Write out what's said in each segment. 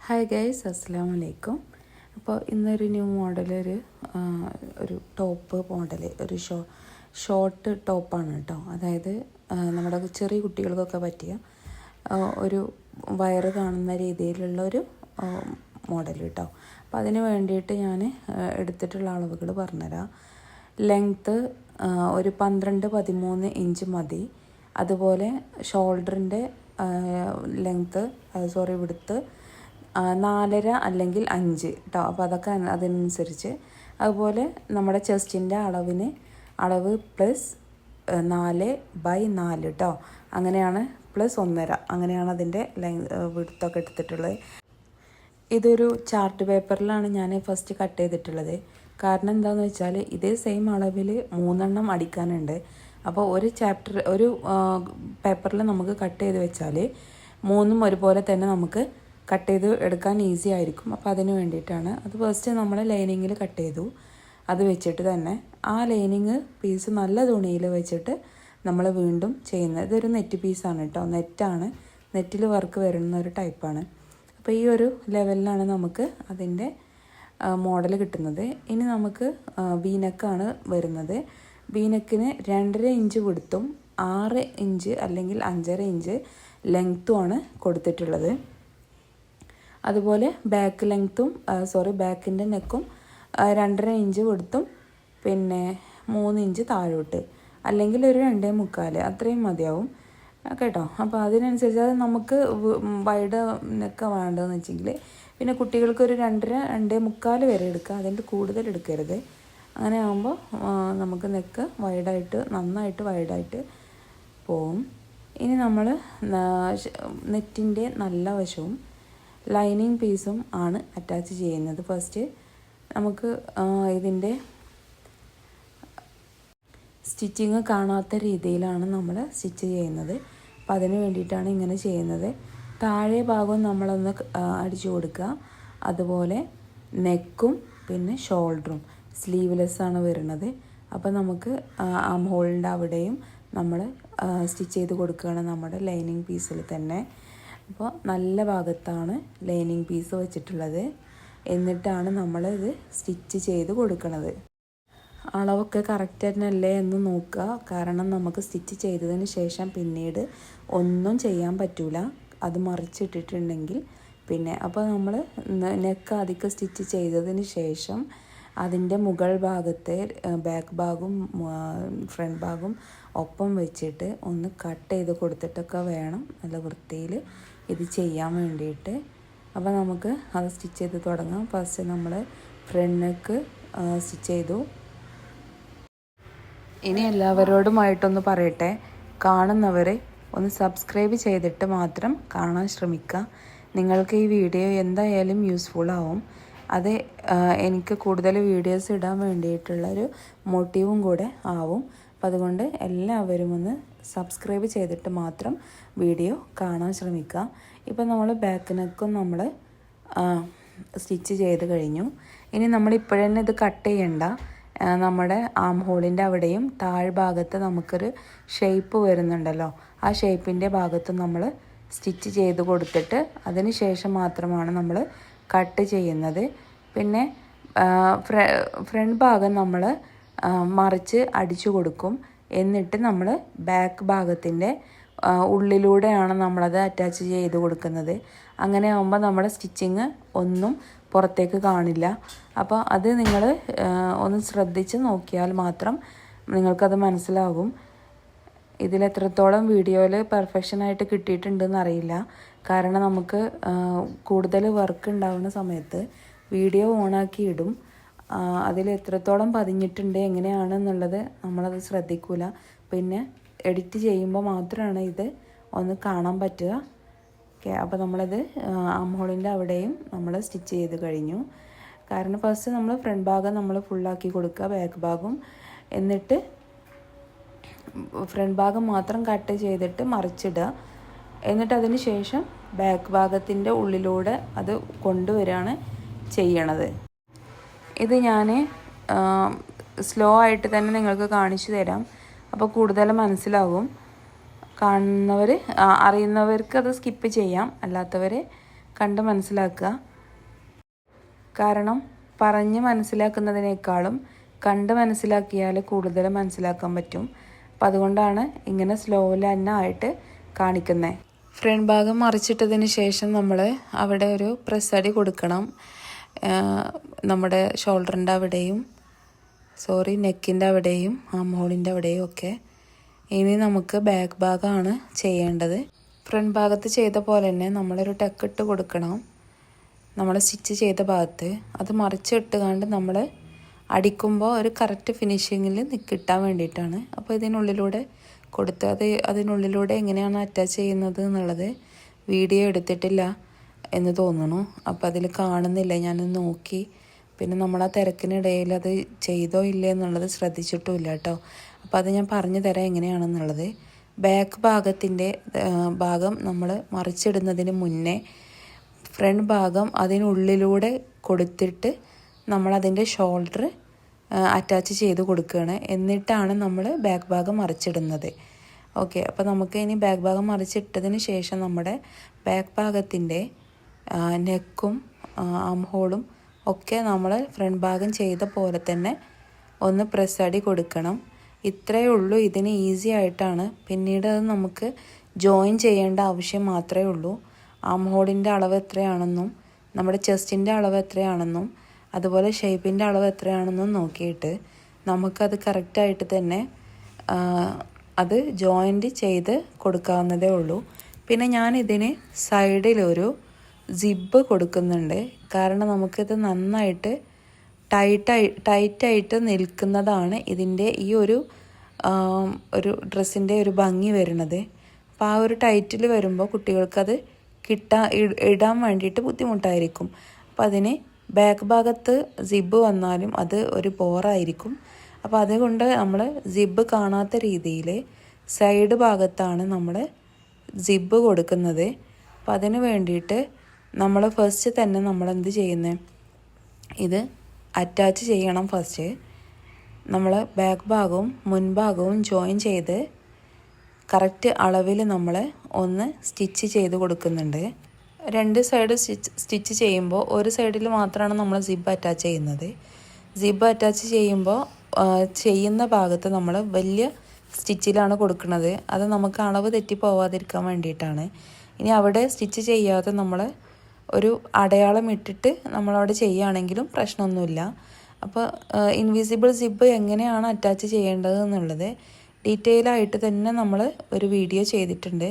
Hi guys, അസ്സലാമു അലൈക്കും. അപ്പോൾ ഇന്നൊരു ന്യൂ മോഡൽ ഒരു ടോപ്പ് മോഡൽ ഷോർട്ട് ടോപ്പാണ് കേട്ടോ. അതായത് നമ്മുടെ ചെറിയ കുട്ടികൾക്കൊക്കെ പറ്റിയ ഒരു വയറ് കാണുന്ന രീതിയിലുള്ള ഒരു മോഡൽ കേട്ടോ. അപ്പോൾ അതിന് വേണ്ടിയിട്ട് ഞാൻ എടുത്തിട്ടുള്ള അളവുകൾ പറഞ്ഞുതരാം. ലെങ്ത്ത് ഒരു 12-13 ഇഞ്ച് മതി. അതുപോലെ ഷോൾഡറിൻ്റെ ലെങ്ത്ത് വിഡ്ത്ത് 4.5 അല്ലെങ്കിൽ 5 കേട്ടോ. അപ്പോൾ അതൊക്കെ അതിനനുസരിച്ച്. അതുപോലെ നമ്മുടെ ചെസ്റ്റിൻ്റെ അളവ് +4/4 കേട്ടോ. അങ്ങനെയാണ് +1.5 അങ്ങനെയാണ് അതിൻ്റെ വിഡ്ത്തൊക്കെ എടുത്തിട്ടുള്ളത്. ഇതൊരു ചാർട്ട് പേപ്പറിലാണ് ഞാൻ ഫസ്റ്റ് കട്ട് ചെയ്തിട്ടുള്ളത്. കാരണം എന്താണെന്ന് വെച്ചാൽ ഇതേ സെയിം അളവിൽ 3 എണ്ണം അടിക്കാനുണ്ട്. അപ്പോൾ ഒരു പേപ്പറിൽ നമുക്ക് കട്ട് ചെയ്ത് വെച്ചാൽ 3 ഒരുപോലെ തന്നെ നമുക്ക് കട്ട് ചെയ്ത് എടുക്കാൻ ഈസി ആയിരിക്കും. അപ്പോൾ അതിന് വേണ്ടിയിട്ടാണ് അത് ഫസ്റ്റ് നമ്മൾ ലൈനിങ്ങിൽ കട്ട് ചെയ്തു. അത് വെച്ചിട്ട് തന്നെ ആ ലൈനിങ് പീസ് നല്ല തുണിയിൽ വെച്ചിട്ട് നമ്മൾ വീണ്ടും ചെയ്യുന്നത്. ഇതൊരു നെറ്റ് പീസാണ് കേട്ടോ. നെറ്റിൽ വർക്ക് വരുന്ന ഒരു ടൈപ്പാണ്. അപ്പോൾ ഈ ഒരു ലെവലിലാണ് നമുക്ക് അതിൻ്റെ മോഡൽ കിട്ടുന്നത്. ഇനി നമുക്ക് വീനക്കാണ് വരുന്നത്. വീനക്കിന് 2.5 ഇഞ്ച് വിഡ്ത്തും 6 ഇഞ്ച് അല്ലെങ്കിൽ 5.5 ഇഞ്ച് ലെങ്ത്തുമാണ് കൊടുത്തിട്ടുള്ളത്. അതുപോലെ ബാക്കിൻ്റെ നെക്കും 2.5 ഇഞ്ച് വിഡ്ത്തും പിന്നെ 3 ഇഞ്ച് താഴോട്ട് അല്ലെങ്കിൽ ഒരു 2.25 അത്രയും മതിയാവും കേട്ടോ. അപ്പോൾ അതിനനുസരിച്ച് അത് നമുക്ക് വൈഡ് നെക്ക വേണ്ടതെന്ന് വെച്ചെങ്കിൽ പിന്നെ കുട്ടികൾക്ക് ഒരു 2.5 വരെ എടുക്കുക. അതിൻ്റെ കൂടുതൽ എടുക്കരുത്. അങ്ങനെ ആകുമ്പോൾ നമുക്ക് നെക്ക് നന്നായിട്ട് വൈഡായിട്ട് പോവും. ഇനി നമ്മൾ നെറ്റിൻ്റെ നല്ല വശവും ലൈനിങ് പീസും ആണ് അറ്റാച്ച് ചെയ്യുന്നത്. ഫസ്റ്റ് നമുക്ക് ഇതിൻ്റെ സ്റ്റിച്ചിങ് കാണാത്ത രീതിയിലാണ് നമ്മൾ സ്റ്റിച്ച് ചെയ്യുന്നത്. അപ്പം അതിന് വേണ്ടിയിട്ടാണ് ഇങ്ങനെ ചെയ്യുന്നത്. താഴെ ഭാഗവും നമ്മളൊന്ന് അടിച്ചു കൊടുക്കുക. അതുപോലെ നെക്കും പിന്നെ ഷോൾഡറും സ്ലീവ്ലെസ്സാണ് വരുന്നത്. അപ്പോൾ നമുക്ക് ആം ഹോളിൻ്റെ അവിടെയും നമ്മൾ സ്റ്റിച്ച് ചെയ്ത് കൊടുക്കുകയാണ് നമ്മുടെ ലൈനിങ് പീസിൽ തന്നെ. അപ്പോൾ നല്ല ഭാഗത്താണ് ലൈനിങ് പീസ് വെച്ചിട്ടുള്ളത്. എന്നിട്ടാണ് നമ്മളിത് സ്റ്റിച്ച് ചെയ്ത് കൊടുക്കുന്നത്. അളവൊക്കെ കറക്റ്റ് തന്നെയല്ലേ എന്ന് നോക്കുക. കാരണം നമുക്ക് സ്റ്റിച്ച് ചെയ്തതിന് ശേഷം പിന്നീട് ഒന്നും ചെയ്യാൻ പറ്റില്ല, അത് മറിച്ചിട്ടിട്ടുണ്ടെങ്കിൽ പിന്നെ. അപ്പോൾ നമ്മൾ നെക്ക് അധികം സ്റ്റിച്ച് ചെയ്തതിന് ശേഷം അതിൻ്റെ മുകൾ ഭാഗത്തെ ബാക്ക് ഭാഗവും ഫ്രണ്ട് ഭാഗവും ഒപ്പം വെച്ചിട്ട് ഒന്ന് കട്ട് ചെയ്ത് കൊടുത്തിട്ടൊക്കെ വേണം നല്ല വൃത്തിയിൽ ഇത് ചെയ്യാൻ വേണ്ടിയിട്ട്. അപ്പോൾ നമുക്ക് അത് സ്റ്റിച്ച് ചെയ്ത് തുടങ്ങാം. ഫസ്റ്റ് നമ്മൾ ഫ്രണ്ട് നെക്ക് സ്റ്റിച്ച് ചെയ്തു. ഇനി എല്ലാവരോടുമായിട്ടൊന്ന് പറയട്ടെ, കാണുന്നവർ ഒന്ന് സബ്സ്ക്രൈബ് ചെയ്തിട്ട് മാത്രം കാണാൻ ശ്രമിക്കുക. നിങ്ങൾക്ക് ഈ വീഡിയോ എന്തായാലും യൂസ്ഫുൾ ആവും. അത് എനിക്ക് കൂടുതൽ വീഡിയോസ് ഇടാൻ വേണ്ടിയിട്ടുള്ളൊരു മോട്ടീവും കൂടെ ആവും. അപ്പം അതുകൊണ്ട് എല്ലാവരും ഒന്ന് സബ്സ്ക്രൈബ് ചെയ്തിട്ട് മാത്രം വീഡിയോ കാണാൻ ശ്രമിക്കുക. ഇപ്പം നമ്മൾ ബാക്ക് നെക്കും നമ്മൾ സ്റ്റിച്ച് ചെയ്ത് കഴിഞ്ഞു. ഇനി നമ്മൾ ഇപ്പോഴന്നെ ഇത് കട്ട് ചെയ്യണ്ട. നമ്മുടെ ആം ഹോളിൻ്റെ അവിടെയും താഴ്ഭാഗത്ത് നമുക്കൊരു ഷേപ്പ് വരുന്നുണ്ടല്ലോ, ആ ഷേപ്പിൻ്റെ ഭാഗത്ത് നമ്മൾ സ്റ്റിച്ച് ചെയ്ത് കൊടുത്തിട്ട് അതിന് ശേഷം മാത്രമാണ് നമ്മൾ കട്ട് ചെയ്യുന്നത്. പിന്നെ ഫ്രണ്ട് ഭാഗം നമ്മൾ മറിച്ച് അടിച്ചു കൊടുക്കും. എന്നിട്ട് നമ്മൾ ബാക്ക് ഭാഗത്തിൻ്റെ ഉള്ളിലൂടെയാണ് നമ്മളത് അറ്റാച്ച് ചെയ്ത് കൊടുക്കുന്നത്. അങ്ങനെ ആകുമ്പോൾ നമ്മുടെ സ്റ്റിച്ചിങ് ഒന്നും പുറത്തേക്ക് കാണില്ല. അപ്പോൾ അത് നിങ്ങൾ ഒന്ന് ശ്രദ്ധിച്ച് നോക്കിയാൽ മാത്രം നിങ്ങൾക്കത് മനസ്സിലാകും. ഇതിലെത്രത്തോളം വീഡിയോയിൽ പെർഫെക്ഷനായിട്ട് കിട്ടിയിട്ടുണ്ടെന്ന് അറിയില്ല. കാരണം നമുക്ക് കൂടുതൽ വർക്ക് ഉണ്ടാവുന്ന സമയത്ത് വീഡിയോ ഓണാക്കി ഇടും. അതിൽ എത്രത്തോളം പതിഞ്ഞിട്ടുണ്ട് എങ്ങനെയാണെന്നുള്ളത് നമ്മളത് ശ്രദ്ധിക്കില്ല. പിന്നെ എഡിറ്റ് ചെയ്യുമ്പോൾ മാത്രമാണ് ഇത് ഒന്ന് കാണാൻ പറ്റുക. ഓക്കെ, അപ്പോൾ നമ്മളത് ആം ഹോളിൻ്റെ അവിടെയും നമ്മൾ സ്റ്റിച്ച് ചെയ്ത് കഴിഞ്ഞു. കാരണം ഫസ്റ്റ് നമ്മൾ ഫ്രണ്ട് ഭാഗം നമ്മൾ ഫുള്ളാക്കി കൊടുക്കുക, ബാക്ക് ഭാഗം. എന്നിട്ട് ഫ്രണ്ട് ഭാഗം മാത്രം കട്ട് ചെയ്തിട്ട് മറിച്ചിടുക. എന്നിട്ട് അതിന് ശേഷം ബാക്ക് ഭാഗത്തിൻ്റെ ഉള്ളിലൂടെ അത് കൊണ്ടുവരികയാണ് ചെയ്യണത്. ഇത് ഞാൻ സ്ലോ ആയിട്ട് തന്നെ നിങ്ങൾക്ക് കാണിച്ചു തരാം. അപ്പോൾ കൂടുതൽ മനസ്സിലാകും. അറിയുന്നവർക്ക് അത് സ്കിപ്പ് ചെയ്യാം, അല്ലാത്തവർ കണ്ട് മനസ്സിലാക്കുക. കാരണം പറഞ്ഞ് മനസ്സിലാക്കുന്നതിനേക്കാളും കണ്ട് മനസ്സിലാക്കിയാൽ കൂടുതൽ മനസ്സിലാക്കാൻ പറ്റും. അപ്പം അതുകൊണ്ടാണ് ഇങ്ങനെ സ്ലോയിൽ തന്നെ ആയിട്ട് കാണിക്കുന്നത്. ഫ്രണ്ട് ഭാഗം മറിച്ചിട്ടതിന് ശേഷം നമ്മൾ അവിടെ ഒരു പ്രസ് അടി കൊടുക്കണം. നമ്മുടെ ഷോൾഡറിൻ്റെ അവിടെയും നെക്കിൻ്റെ അവിടെയും ആം ഹോളിൻ്റെ അവിടെയും ഒക്കെ. ഇനി നമുക്ക് ബാക്ക് ഭാഗമാണ് ചെയ്യേണ്ടത്. ഫ്രണ്ട് ഭാഗത്ത് ചെയ്ത പോലെ തന്നെ നമ്മളൊരു ടക്കിട്ട് കൊടുക്കണം നമ്മൾ സ്റ്റിച്ച് ചെയ്ത ഭാഗത്ത്. അത് മറിച്ചിട്ടുകൊണ്ട് നമ്മൾ അടിക്കുമ്പോൾ ഒരു കറക്റ്റ് ഫിനിഷിങ്ങിൽ കിട്ടാൻ വേണ്ടിയിട്ടാണ്. അപ്പോൾ ഇതിനുള്ളിലൂടെ കൊടുത്ത് അതിനുള്ളിലൂടെ എങ്ങനെയാണ് അറ്റാച്ച് ചെയ്യുന്നത് എന്നുള്ളത് വീഡിയോ എടുത്തിട്ടില്ല എന്ന് തോന്നുന്നു. അപ്പോൾ അതിൽ കാണുന്നില്ല, ഞാൻ നോക്കി. പിന്നെ നമ്മൾ ആ തിരക്കിനിടയിൽ അത് ചെയ്തോ ഇല്ലേ എന്നുള്ളത് ശ്രദ്ധിച്ചിട്ടുമില്ല കേട്ടോ. അപ്പോൾ അത് ഞാൻ പറഞ്ഞു തരാം എങ്ങനെയാണെന്നുള്ളത്. ബാക്ക് ഭാഗം നമ്മൾ മറിച്ചിടുന്നതിന് മുന്നേ ഫ്രണ്ട് ഭാഗം അതിനുള്ളിലൂടെ കൊടുത്തിട്ട് നമ്മളതിൻ്റെ ഷോൾഡർ അറ്റാച്ച് ചെയ്ത് കൊടുക്കുകയാണ്. എന്നിട്ടാണ് നമ്മൾ ബാക്ക് ഭാഗം മറിച്ചിടുന്നത്. ഓക്കെ, അപ്പോൾ നമുക്ക് ഇനി ബാക്ക് ഭാഗം മറിച്ചിട്ടതിന് ശേഷം നമ്മുടെ ബാക്ക് ഭാഗത്തിൻ്റെ നെക്കും ആം ഹോളും ഒക്കെ നമ്മൾ ഫ്രണ്ട് ഭാഗം ചെയ്ത പോലെ തന്നെ ഒന്ന് പ്രസ് അടി കൊടുക്കണം. ഇത്രയേ ഉള്ളൂ. ഇതിന് ഈസി ആയിട്ടാണ്. പിന്നീട് അത് നമുക്ക് ജോയിൻ ചെയ്യേണ്ട ആവശ്യം മാത്രമേ ഉള്ളൂ. ആം ഹോളിൻ്റെ അളവ് എത്രയാണെന്നും നമ്മുടെ ചെസ്റ്റിൻ്റെ അളവ് എത്രയാണെന്നും അതുപോലെ ഷേപ്പിൻ്റെ അളവ് എത്രയാണെന്നും നോക്കിയിട്ട് നമുക്കത് കറക്റ്റായിട്ട് തന്നെ അത് ജോയിൻറ്റ് ചെയ്ത് കൊടുക്കാവുന്നതേ ഉള്ളൂ. പിന്നെ ഞാനിതിന് സൈഡിലൊരു സിബ് കൊടുക്കുന്നുണ്ട്. കാരണം നമുക്കിത് നന്നായിട്ട് ടൈറ്റായിട്ട് നിൽക്കുന്നതാണ് ഇതിൻ്റെ ഈ ഒരു ഡ്രസ്സിൻ്റെ ഒരു ഭംഗി വരുന്നത്. അപ്പോൾ ആ ഒരു ടൈറ്റിൽ വരുമ്പോൾ കുട്ടികൾക്കത് ഇടാൻ വേണ്ടിയിട്ട് ബുദ്ധിമുട്ടായിരിക്കും. അപ്പോൾ അതിന് ബാക്ക് ഭാഗത്ത് സിബ് വന്നാലും അത് ഒരു ബോറായിരിക്കും. അപ്പോൾ അതുകൊണ്ട് നമ്മൾ സിബ് കാണാത്ത രീതിയിൽ സൈഡ് ഭാഗത്താണ് നമ്മൾ സിബ് കൊടുക്കുന്നത്. അപ്പോൾ അതിന് വേണ്ടിയിട്ട് നമ്മൾ ഫസ്റ്റ് തന്നെ നമ്മൾ എന്ത് ചെയ്യുന്നത്, ഇത് അറ്റാച്ച് ചെയ്യണം. ഫസ്റ്റ് നമ്മൾ ബാക്ക് ഭാഗവും മുൻഭാഗവും ജോയിൻ ചെയ്ത് കറക്റ്റ് അളവിൽ നമ്മൾ ഒന്ന് സ്റ്റിച്ച് ചെയ്ത് കൊടുക്കുന്നുണ്ട്. രണ്ട് സൈഡ് സ്റ്റിച്ച് ചെയ്യുമ്പോൾ ഒരു സൈഡിൽ മാത്രമാണ് നമ്മൾ സിബ് അറ്റാച്ച് ചെയ്യുന്നത്. സിബ് അറ്റാച്ച് ചെയ്യുമ്പോൾ ചെയ്യുന്ന ഭാഗത്ത് നമ്മൾ വലിയ സ്റ്റിച്ചിലാണ് കൊടുക്കുന്നത്. അത് നമുക്ക് അളവ് തെറ്റി പോവാതിരിക്കാൻ വേണ്ടിയിട്ടാണ്. ഇനി അവിടെ സ്റ്റിച്ച് ചെയ്യാതെ നമ്മൾ ഒരു അടയാളം ഇട്ടിട്ട് നമ്മളവിടെ ചെയ്യുകയാണെങ്കിലും പ്രശ്നമൊന്നുമില്ല. അപ്പോൾ ഇൻവിസിബിൾ സിബ് എങ്ങനെയാണ് അറ്റാച്ച് ചെയ്യേണ്ടത് എന്നുള്ളത് ഡീറ്റെയിൽ ആയിട്ട് തന്നെ നമ്മൾ ഒരു വീഡിയോ ചെയ്തിട്ടുണ്ട്.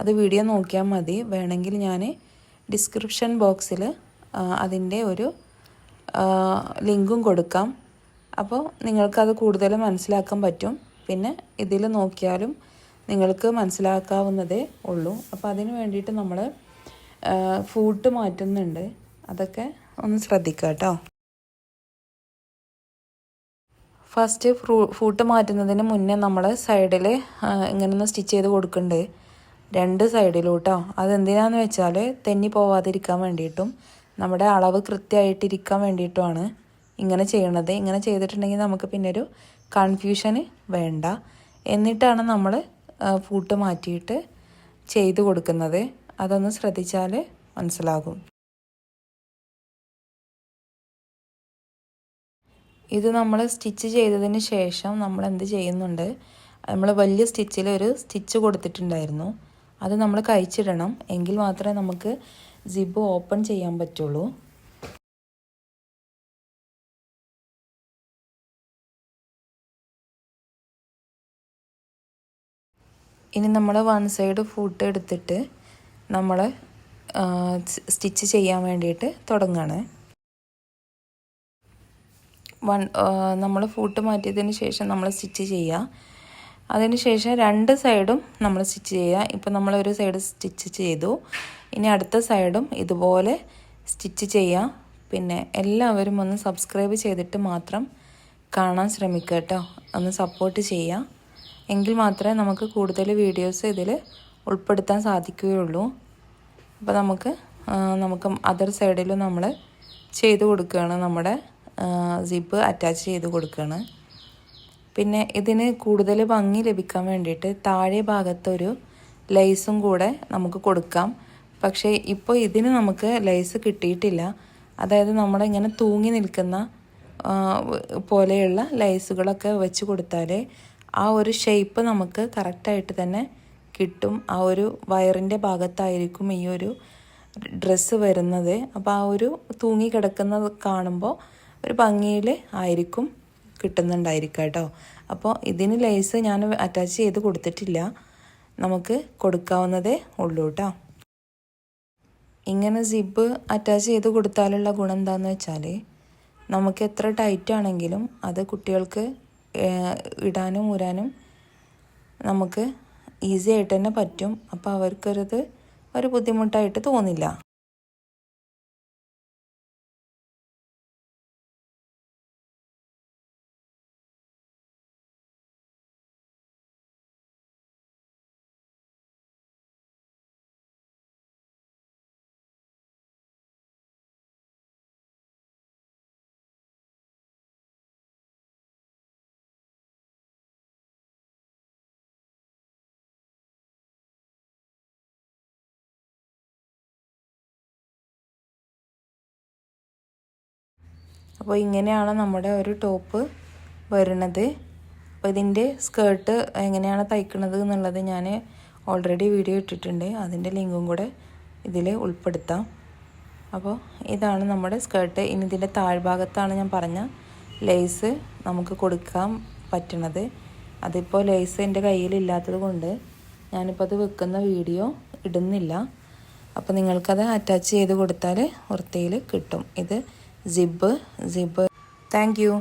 അത് വീഡിയോ നോക്കിയാൽ മതി. വേണമെങ്കിൽ ഞാൻ ഡിസ്ക്രിപ്ഷൻ ബോക്സിൽ അതിൻ്റെ ഒരു ലിങ്കും കൊടുക്കാം. അപ്പോൾ നിങ്ങൾക്കത് കൂടുതൽ മനസ്സിലാക്കാൻ പറ്റും. പിന്നെ ഇതിൽ നോക്കിയാലും നിങ്ങൾക്ക് മനസ്സിലാക്കാവുന്നതേ ഉള്ളൂ. അപ്പോൾ അതിന് വേണ്ടിയിട്ട് നമ്മൾ ഫൂട്ട് മാറ്റുന്നുണ്ട്. അതൊക്കെ ഒന്ന് ശ്രദ്ധിക്കുക കേട്ടോ. ഫസ്റ്റ് ഫൂട്ട് മാറ്റുന്നതിന് മുന്നേ നമ്മൾ സൈഡിൽ ഇങ്ങനെ ഒന്ന് സ്റ്റിച്ച് ചെയ്ത് കൊടുക്കുന്നുണ്ട്, രണ്ട് സൈഡിലും കേട്ടോ. അതെന്തിനാന്ന് വെച്ചാൽ തെന്നി പോവാതിരിക്കാൻ വേണ്ടിയിട്ടും നമ്മുടെ അളവ് കൃത്യമായിട്ടിരിക്കാൻ വേണ്ടിയിട്ടുമാണ് ഇങ്ങനെ ചെയ്യണത്. ഇങ്ങനെ ചെയ്തിട്ടുണ്ടെങ്കിൽ നമുക്ക് പിന്നെ ഒരു കൺഫ്യൂഷന് വേണ്ട. എന്നിട്ടാണ് നമ്മൾ ഫൂട്ട് മാറ്റിയിട്ട് ചെയ്ത് കൊടുക്കുന്നത്. അതൊന്ന് ശ്രദ്ധിച്ചാൽ മനസ്സിലാകും. ഇത് നമ്മൾ സ്റ്റിച്ച് ചെയ്തതിന് ശേഷം നമ്മൾ എന്ത് ചെയ്യുന്നുണ്ട്, നമ്മൾ വലിയ സ്റ്റിച്ചിൽ ഒരു സ്റ്റിച്ച് കൊടുത്തിട്ടുണ്ടായിരുന്നു. അത് നമ്മൾ കഴിച്ചിടണം. എങ്കിൽ മാത്രമേ നമുക്ക് സിബ് ഓപ്പൺ ചെയ്യാൻ പറ്റുള്ളൂ. ഇനി നമ്മൾ വൺ സൈഡ് ഫൂട്ട് എടുത്തിട്ട് നമ്മൾ സ്റ്റിച്ച് ചെയ്യാൻ വേണ്ടിയിട്ട് തുടങ്ങുകയാണ്. നമ്മൾ ഫൂട്ട് മാറ്റിയതിന് ശേഷം നമ്മൾ സ്റ്റിച്ച് ചെയ്യുക. അതിന് ശേഷം രണ്ട് സൈഡും നമ്മൾ സ്റ്റിച്ച് ചെയ്യുക. ഇപ്പം നമ്മളൊരു സൈഡ് സ്റ്റിച്ച് ചെയ്തു. ഇനി അടുത്ത സൈഡും ഇതുപോലെ സ്റ്റിച്ച് ചെയ്യുക. പിന്നെ എല്ലാവരും ഒന്ന് സബ്സ്ക്രൈബ് ചെയ്തിട്ട് മാത്രം കാണാൻ ശ്രമിക്കുക കേട്ടോ. ഒന്ന് സപ്പോർട്ട് ചെയ്യുക. എങ്കിൽ മാത്രമേ നമുക്ക് കൂടുതൽ വീഡിയോസ് ഇതിൽ ഉൾപ്പെടുത്താൻ സാധിക്കുകയുള്ളൂ. അപ്പോൾ നമുക്ക് അതർ സൈഡിലും നമ്മൾ ചെയ്ത് കൊടുക്കുകയാണ്. നമ്മുടെ സിബ് അറ്റാച്ച് ചെയ്ത് കൊടുക്കുകയാണ്. പിന്നെ ഇതിന് കൂടുതൽ ഭംഗി ലഭിക്കാൻ വേണ്ടിയിട്ട് താഴെ ഭാഗത്തൊരു ലേസും കൂടെ നമുക്ക് കൊടുക്കാം. പക്ഷേ ഇപ്പോൾ ഇതിന് നമുക്ക് ലേസ് കിട്ടിയിട്ടില്ല. അതായത് നമ്മുടെ ഇങ്ങനെ തൂങ്ങി നിൽക്കുന്ന പോലെയുള്ള ലൈസുകളൊക്കെ വെച്ച് കൊടുത്താൽ ആ ഒരു ഷേപ്പ് നമുക്ക് കറക്റ്റായിട്ട് തന്നെ കിട്ടും. ആ ഒരു വയറിൻ്റെ ഭാഗത്തായിരിക്കും ഈ ഒരു ഡ്രസ്സ് വരുന്നത്. അപ്പോൾ ആ ഒരു തൂങ്ങി കിടക്കുന്നത് കാണുമ്പോൾ ഒരു ഭംഗിയിൽ ആയിരിക്കും കിട്ടുന്നുണ്ടായിരിക്കുക കേട്ടോ. അപ്പോൾ ഇതിന് ലേസ് ഞാൻ അറ്റാച്ച് ചെയ്ത് കൊടുത്തിട്ടില്ല, നമുക്ക് കൊടുക്കാവുന്നതേ ഉള്ളൂ കേട്ടോ. ഇങ്ങനെ സിബ് അറ്റാച്ച് ചെയ്ത് കൊടുത്താലുള്ള ഗുണം എന്താണെന്ന് വെച്ചാൽ നമുക്ക് എത്ര ടൈറ്റ് ആണെങ്കിലും അത് കുട്ടികൾക്ക് ഇടാനും ഊരാനും നമുക്ക് ഈസി ആയിട്ട് തന്നെ പറ്റും. അപ്പോൾ അവർക്കൊരിത് ഒരു ബുദ്ധിമുട്ടായിട്ട് തോന്നില്ല. അപ്പോൾ ഇങ്ങനെയാണ് നമ്മുടെ ഒരു ടോപ്പ് വരുന്നത്. അപ്പോൾ ഇതിൻ്റെ സ്കേർട്ട് എങ്ങനെയാണ് തയ്ക്കുന്നത് എന്നുള്ളത് ഞാൻ ഓൾറെഡി വീഡിയോ ഇട്ടിട്ടുണ്ട്, അതിൻ്റെ ലിങ്കും കൂടെ ഇതിൽ ഉൾപ്പെടുത്താം. അപ്പോൾ ഇതാണ് നമ്മുടെ സ്കേർട്ട്. ഇനി ഇതിൻ്റെ താഴ്ഭാഗത്താണ് ഞാൻ പറഞ്ഞ ലേസ് നമുക്ക് കൊടുക്കാൻ പറ്റണത്. അതിപ്പോൾ ലേസ് എൻ്റെ കയ്യിലില്ലാത്തത് കൊണ്ട് ഞാനിപ്പോൾ അത് വെക്കുന്ന വീഡിയോ ഇടുന്നില്ല. അപ്പോൾ നിങ്ങൾക്കത് അറ്റാച്ച് ചെയ്ത് കൊടുത്താൽ വൃത്തിയിൽ കിട്ടും. ഇത് സിബ്. Thank you.